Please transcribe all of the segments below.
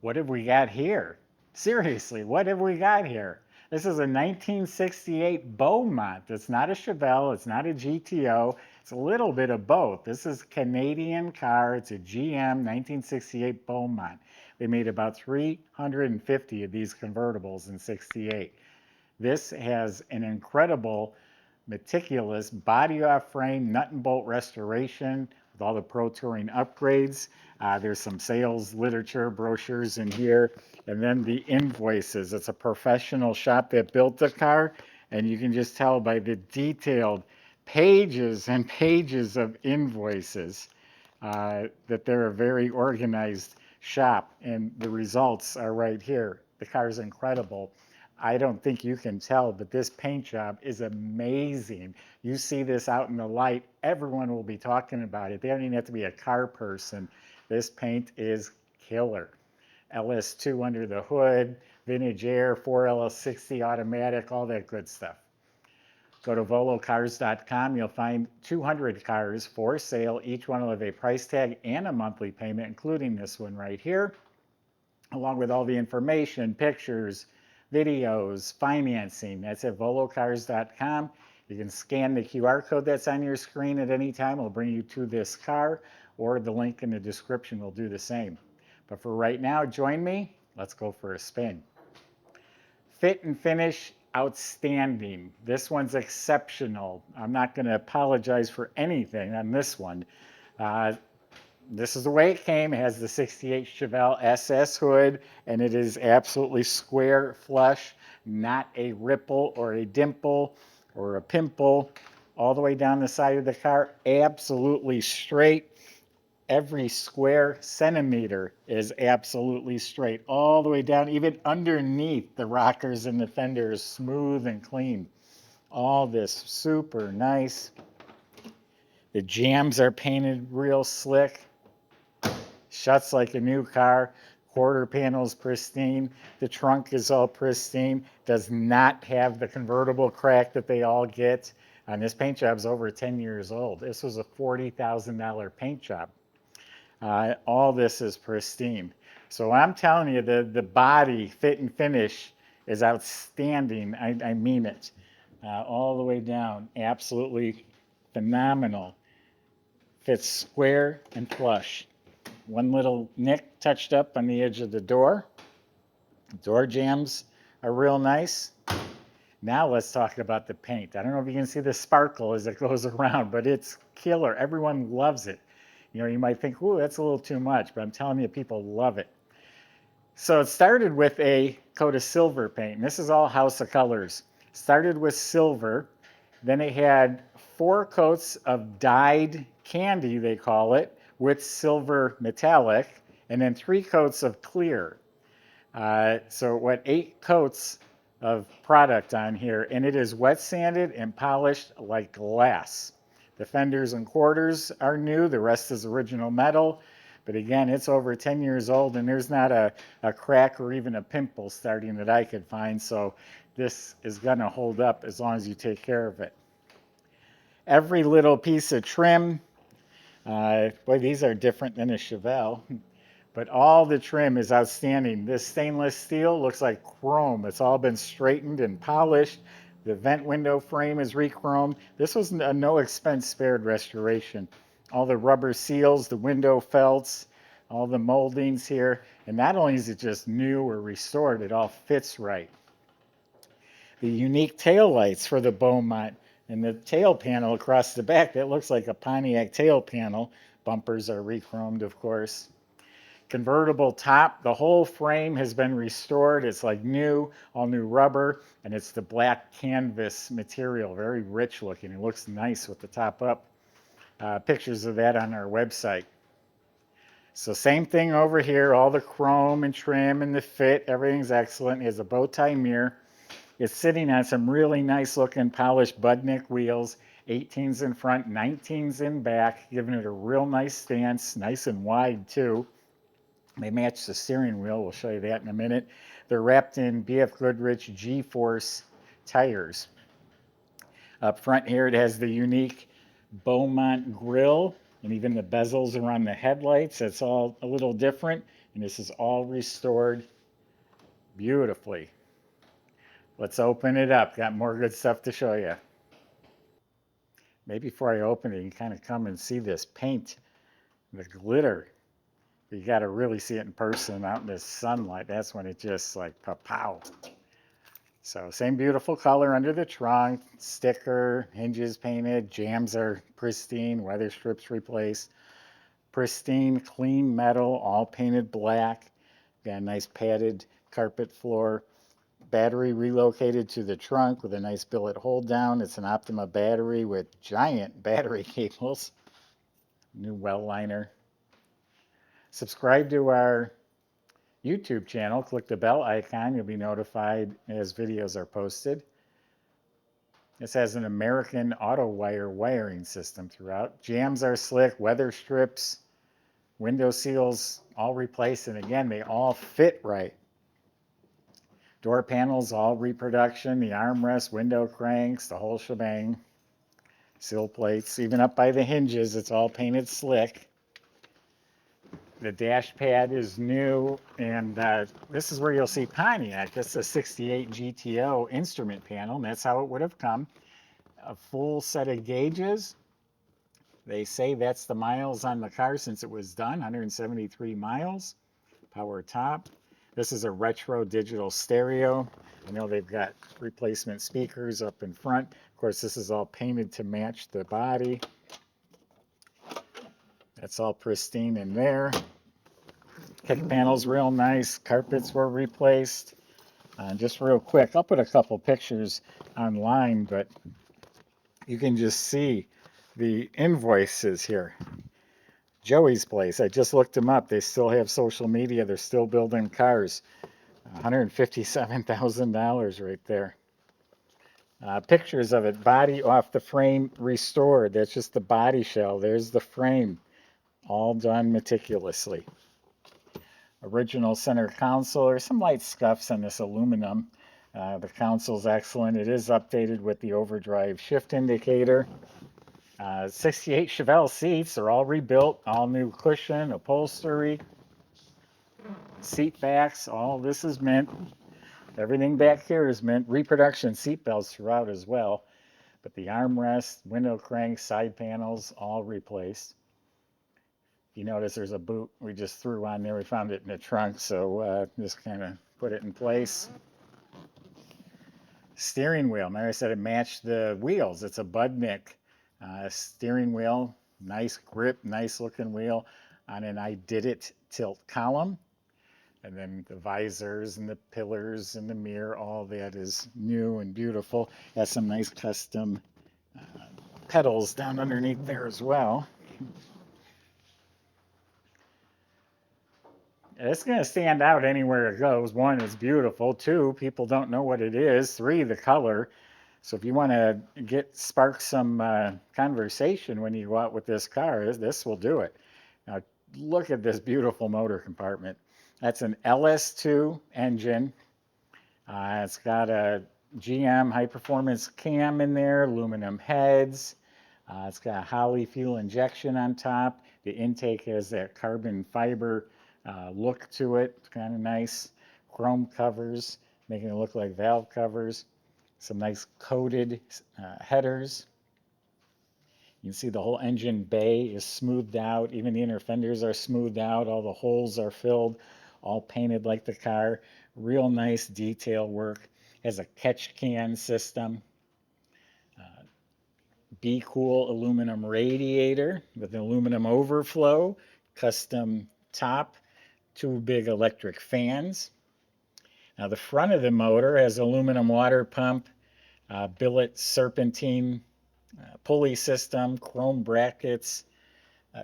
What have we got here? Seriously, what have we got here? This is a 1968 Beaumont. It's not a Chevelle, it's not a GTO, it's a little bit of both. This is a Canadian car, it's a GM 1968 Beaumont. They made about 350 of these convertibles in 68. This has an incredible meticulous body off frame nut and bolt restoration with all the Pro Touring upgrades. There's some sales literature brochures in here, and then the invoices. It's a professional shop that built the car, and you can just tell by the detailed pages and pages of invoices that they're a very organized shop, and the results are right here. The car is incredible. I don't think you can tell, but this paint job is amazing. You see this out in the light, everyone will be talking about it. They don't even have to be a car person. This paint is killer. LS2 under the hood, vintage air, 4LS60 automatic, all that good stuff. Go to volocars.com. You'll find 200 cars for sale. Each one will have a price tag and a monthly payment, including this one right here, along with all the information, pictures, videos, financing. That's at volocars.com. You can scan the QR code that's on your screen at any time. It'll bring you to this car, or the link in the description will do the same. But for right now, join me. Let's go for a spin. Fit and finish, outstanding. This one's exceptional. I'm not going to apologize for anything on this one. This is the way it came. It has the 68 Chevelle SS hood, and it is absolutely square, flush, not a ripple or a dimple or a pimple. All the way down the side of the car, absolutely straight. Every square centimeter is absolutely straight, all the way down, even underneath the rockers and the fenders, smooth and clean. All this super nice. The jambs are painted real slick. Shuts like a new car. Quarter panel's pristine. The trunk is all pristine. Does not have the convertible crack that they all get. And this paint job's over 10 years old. This was a $40,000 paint job. All this is pristine. So I'm telling you, the body fit and finish is outstanding. I mean it. All the way down. Absolutely phenomenal. Fits square and flush. One little nick touched up on the edge of the door. Door jambs are real nice. Now let's talk about the paint. I don't know if you can see the sparkle as it goes around, but it's killer. Everyone loves it. You know, you might think, ooh, that's a little too much, but I'm telling you, people love it. So it started with a coat of silver paint. And this is all House of Colors. Started with silver. Then it had 4 coats of dyed candy, they call it, with silver metallic, and then 3 coats of clear. So what, 8 coats of product on here, and it is wet sanded and polished like glass. The fenders and quarters are new, the rest is original metal, but again, it's over 10 years old, and there's not a crack or even a pimple starting that I could find, so this is gonna hold up as long as you take care of it. Every little piece of trim, boy, these are different than a Chevelle, but all the trim is outstanding. This stainless steel looks like chrome. It's all been straightened and polished. The vent window frame is re-chromed. This was a no expense spared restoration. All the rubber seals, the window felts, all the moldings here. And not only is it just new or restored, it all fits right. The unique tail lights for the Beaumont, and the tail panel across the back, that looks like a Pontiac tail panel. Bumpers are re-chromed, of course. Convertible top, the whole frame has been restored. It's like new, all new rubber, and it's the black canvas material, very rich looking. It looks nice with the top up. Pictures of that on our website. So same thing over here, all the chrome and trim and the fit, everything's excellent. It has a bow tie mirror. It's sitting on some really nice looking polished Budnik wheels, 18s in front, 19s in back, giving it a real nice stance, nice and wide too. They match the steering wheel. We'll show you that in a minute. They're wrapped in BFGoodrich G-Force tires. Up front here, it has the unique Beaumont grille And even the bezels around the headlights, it's all a little different. And this is all restored beautifully. Let's open it up. Got more good stuff to show you. Maybe before I open it, you can kind of come and see this paint, the glitter. You got to really see it in person out in the sunlight. That's when it just like pow. So same beautiful color under the trunk, sticker, hinges painted, jams are pristine, weather strips replaced. Pristine, clean metal, all painted black. Got a nice padded carpet floor. Battery relocated to the trunk with a nice billet hold down. It's an Optima battery with giant battery cables. New well liner. Subscribe to our YouTube channel. Click the bell icon. You'll be notified as videos are posted. This has an American auto wire wiring system throughout. Jams are slick, weather strips, window seals all replaced, and again, they all fit right. Door panels, all reproduction, the armrest, window cranks, the whole shebang. Sill plates, even up by the hinges, it's all painted slick. The dash pad is new, and this is where you'll see Pontiac. This is a 68 GTO instrument panel, and that's how it would have come. A full set of gauges. They say that's the miles on the car since it was done, 173 miles. Power top. This is a retro digital stereo. I know they've got replacement speakers up in front. Of course, this is all painted to match the body. That's all pristine in there. Kick panel's real nice. Carpets were replaced. Just real quick, I'll put a couple pictures online, but you can just see the invoices here. Joey's place, I just looked them up. They still have social media. They're still building cars. $157,000 right there. Pictures of it, body off the frame restored. That's just the body shell. There's the frame, all done meticulously. Original center console. There's some light scuffs on this aluminum. The console's excellent. It is updated with the overdrive shift indicator. 68 Chevelle seats are all rebuilt, all new cushion, upholstery, seat backs, all this is mint. Everything back here is mint. Reproduction seat belts throughout as well. But the armrest, window cranks, side panels, all replaced. You notice there's a boot we just threw on there. We found it in the trunk, so just kind of put it in place. Steering wheel. Mary said it matched the wheels. It's a Budnik steering wheel. Nice grip, nice looking wheel on an I Did It tilt column. And then the visors and the pillars and the mirror, all that is new and beautiful. Has some nice custom pedals down underneath there as well. It's going to stand out anywhere it goes. One, it's beautiful. Two, people don't know what it is. Three, the color. So if you want to spark some conversation when you go out with this car, this will do it. Now look at this beautiful motor compartment. That's an LS2 engine. It's got a GM high performance cam in there, aluminum heads. It's got Holley fuel injection on top. The intake has that carbon fiber look to it. It's kind of nice. Chrome covers, making it look like valve covers. Some nice coated headers. You can see the whole engine bay is smoothed out. Even the inner fenders are smoothed out. All the holes are filled, all painted like the car. Real nice detail work. Has a catch can system. Be Cool aluminum radiator with an aluminum overflow. Custom top. Two big electric fans. Now the front of the motor has aluminum water pump, billet serpentine pulley system, chrome brackets,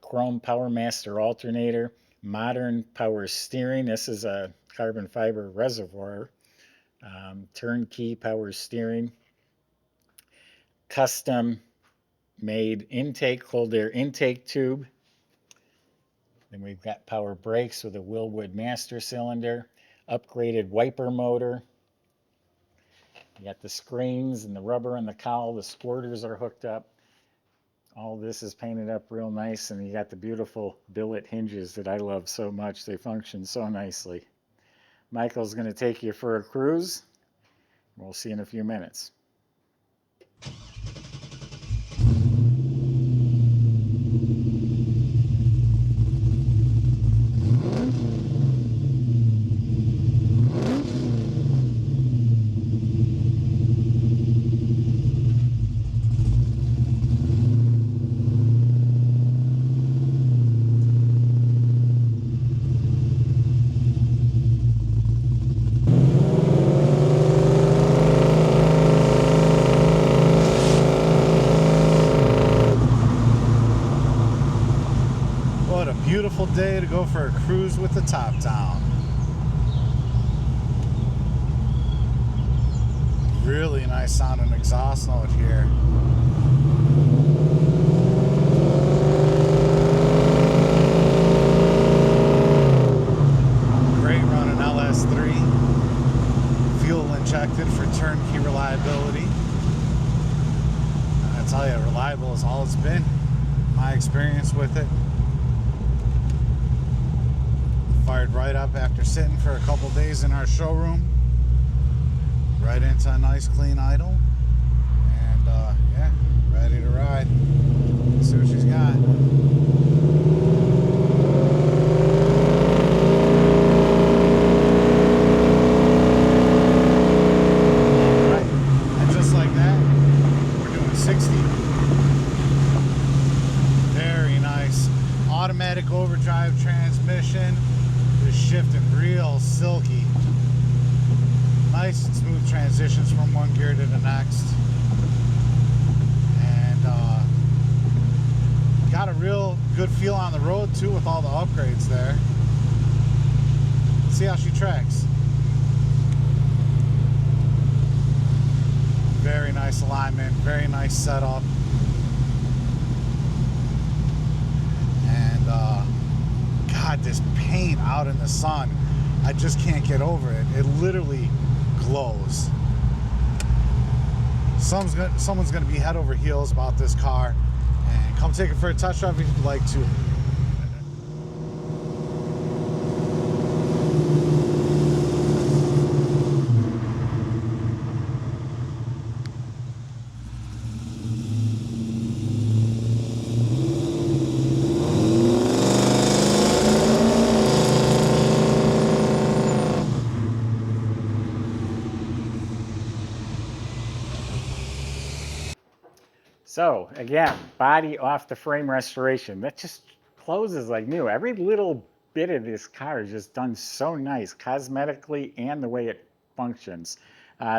chrome Power Master alternator, modern power steering. This is a carbon fiber reservoir. Turnkey power steering. Custom made intake, cold air intake tube. Then we've got power brakes with a Willwood master cylinder. Upgraded wiper motor. You got the screens and the rubber and the cowl. The squirters are hooked up. All this is painted up real nice, and you got the beautiful billet hinges that I love so much. They function so nicely. Michael's going to take you for a cruise. We'll see you in a few minutes. Beautiful day to go for a cruise with the top down. Really nice sounding exhaust note here. Great running LS3. Fuel injected for turnkey reliability. I tell you, reliable is all it's been. My experience with it. Fired right up after sitting for a couple days in our showroom, right into a nice clean idle, and yeah, ready to ride. Let's see what she's got. Alright, and just like that, we're doing 60. Very nice. Automatic overdrive transmission. Shifting real silky. Nice and smooth transitions from one gear to the next. And got a real good feel on the road too with all the upgrades there. Let's see how she tracks. Very nice alignment, very nice setup. And God, this paint out in the sun, I just can't get over it. It literally glows. Someone's gonna be head over heels about this car, and come take it for a test drive if you'd like to. So again, body off the frame restoration. That just closes like new. Every little bit of this car is just done so nice, cosmetically and the way it functions.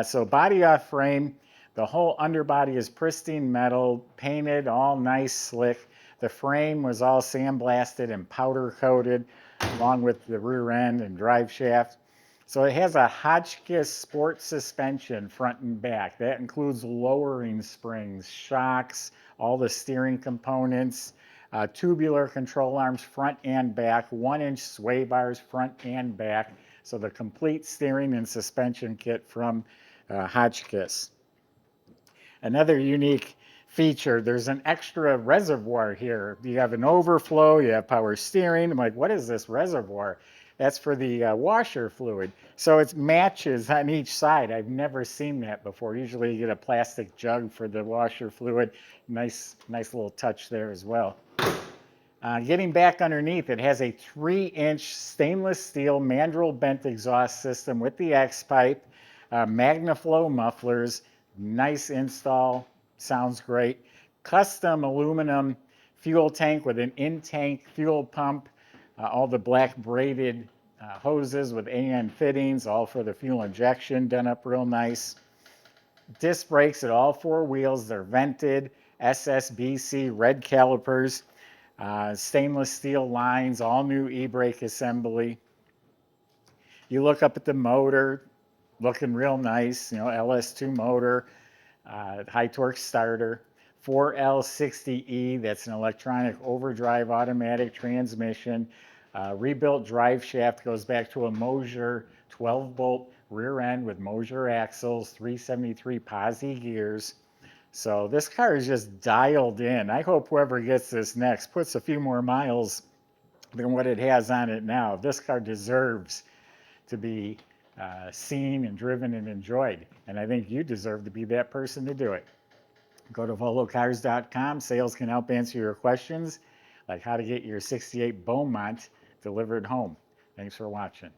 So body off frame, the whole underbody is pristine metal, painted, all nice, slick. The frame was all sandblasted and powder coated, along with the rear end and drive shaft. So it has a Hotchkiss sport suspension front and back. That includes lowering springs, shocks, all the steering components, tubular control arms front and back, 1-inch sway bars front and back. So the complete steering and suspension kit from Hotchkiss. Another unique feature, there's an extra reservoir here. You have an overflow, you have power steering. I'm like, what is this reservoir? That's for the washer fluid. So it matches on each side. I've never seen that before. Usually you get a plastic jug for the washer fluid. Nice little touch there as well. Getting back underneath, it has a 3-inch stainless steel mandrel bent exhaust system with the X-pipe, MagnaFlow mufflers, nice install, sounds great. Custom aluminum fuel tank with an in-tank fuel pump, all the black braided hoses with AN fittings, all for the fuel injection, done up real nice. Disc brakes at all 4 wheels, they're vented, SSBC red calipers, stainless steel lines, all new e-brake assembly. You look up at the motor, looking real nice, you know, LS2 motor, high torque starter, 4L60E, that's an electronic overdrive automatic transmission. Rebuilt drive shaft goes back to a Mosier 12-bolt rear end with Mosier axles, 373 posi gears. So this car is just dialed in. I hope whoever gets this next puts a few more miles than what it has on it now. This car deserves to be seen and driven and enjoyed. And I think you deserve to be that person to do it. Go to volocars.com. Sales can help answer your questions, like how to get your '68 Beaumont delivered home. Thanks for watching.